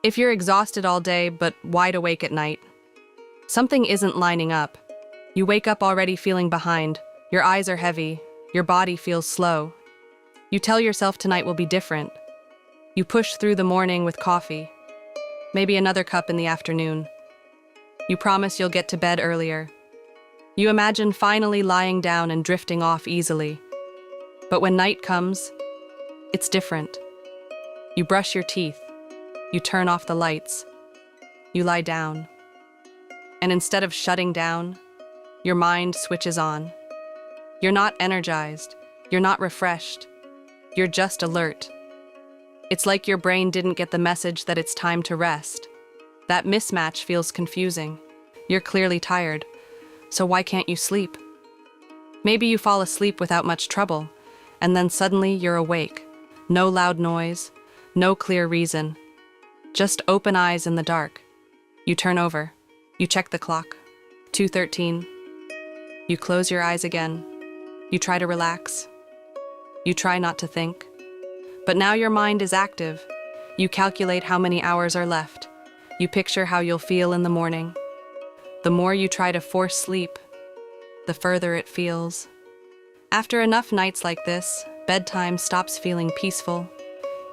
If you're exhausted all day but wide awake at night, something isn't lining up. You wake up already feeling behind, your eyes are heavy, your body feels slow. You tell yourself tonight will be different. You push through the morning with coffee, maybe another cup in the afternoon. You promise you'll get to bed earlier. You imagine finally lying down and drifting off easily. But when night comes, it's different. You brush your teeth. You turn off the lights. You lie down. And instead of shutting down, your mind switches on. You're not energized. You're not refreshed. You're just alert. It's like your brain didn't get the message that it's time to rest. That mismatch feels confusing. You're clearly tired, so why can't you sleep? Maybe you fall asleep without much trouble, and then suddenly you're awake. No loud noise, no clear reason. Just open eyes in the dark. You turn over. You check the clock. 2:13. You close your eyes again. You try to relax. You try not to think. But now your mind is active. You calculate how many hours are left. You picture how you'll feel in the morning. The more you try to force sleep, the further it feels. After enough nights like this, bedtime stops feeling peaceful.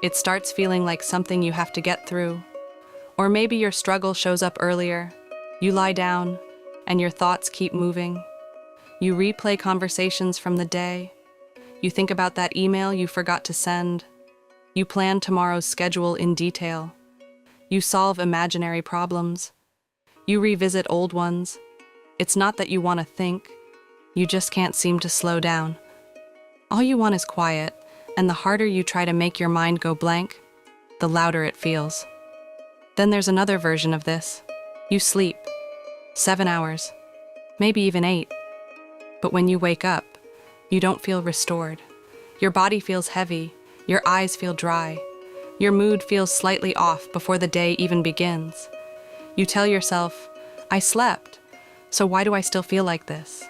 It starts feeling like something you have to get through. Or maybe your struggle shows up earlier. You lie down, and your thoughts keep moving. You replay conversations from the day. You think about that email you forgot to send. You plan tomorrow's schedule in detail. You solve imaginary problems. You revisit old ones. It's not that you want to think. You just can't seem to slow down. All you want is quiet, and the harder you try to make your mind go blank, the louder it feels. Then there's another version of this. You sleep. 7 hours. Maybe even 8. But when you wake up, you don't feel restored. Your body feels heavy. Your eyes feel dry. Your mood feels slightly off before the day even begins. You tell yourself, I slept, so why do I still feel like this?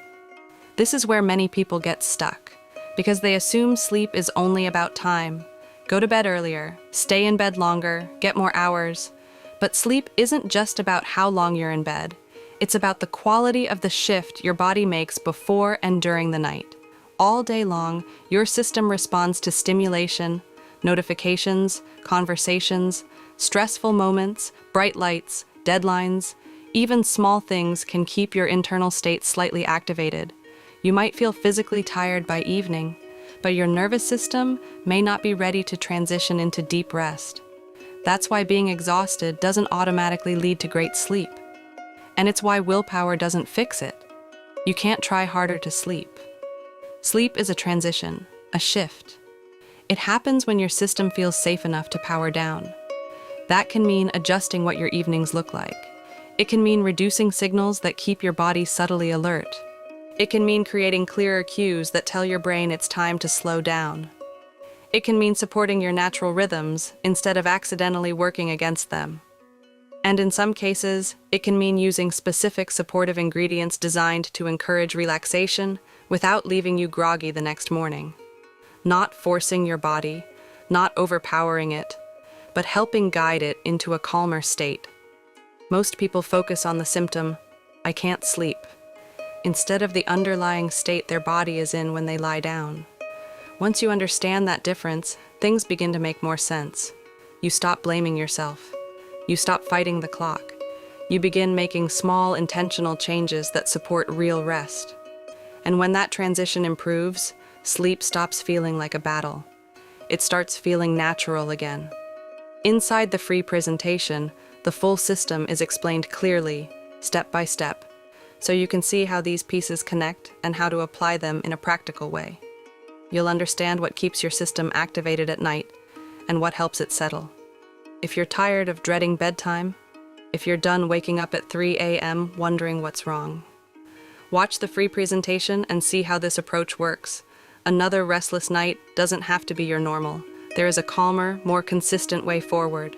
This is where many people get stuck, because they assume sleep is only about time. Go to bed earlier, stay in bed longer, get more hours. But sleep isn't just about how long you're in bed. It's about the quality of the shift your body makes before and during the night. All day long, your system responds to stimulation, notifications, conversations, stressful moments, bright lights, deadlines. Even small things can keep your internal state slightly activated. You might feel physically tired by evening, but your nervous system may not be ready to transition into deep rest. That's why being exhausted doesn't automatically lead to great sleep. And it's why willpower doesn't fix it. You can't try harder to sleep. Sleep is a transition, a shift. It happens when your system feels safe enough to power down. That can mean adjusting what your evenings look like. It can mean reducing signals that keep your body subtly alert. It can mean creating clearer cues that tell your brain it's time to slow down. It can mean supporting your natural rhythms instead of accidentally working against them. And in some cases, it can mean using specific supportive ingredients designed to encourage relaxation without leaving you groggy the next morning. Not forcing your body, not overpowering it, but helping guide it into a calmer state. Most people focus on the symptom, I can't sleep, instead of the underlying state their body is in when they lie down. Once you understand that difference, things begin to make more sense. You stop blaming yourself. You stop fighting the clock. You begin making small, intentional changes that support real rest. And when that transition improves, sleep stops feeling like a battle. It starts feeling natural again. Inside the free presentation, the full system is explained clearly, step by step, so you can see how these pieces connect and how to apply them in a practical way. You'll understand what keeps your system activated at night and what helps it settle. If you're tired of dreading bedtime, if you're done waking up at 3 a.m. wondering what's wrong, watch the free presentation and see how this approach works. Another restless night doesn't have to be your normal. There is a calmer, more consistent way forward.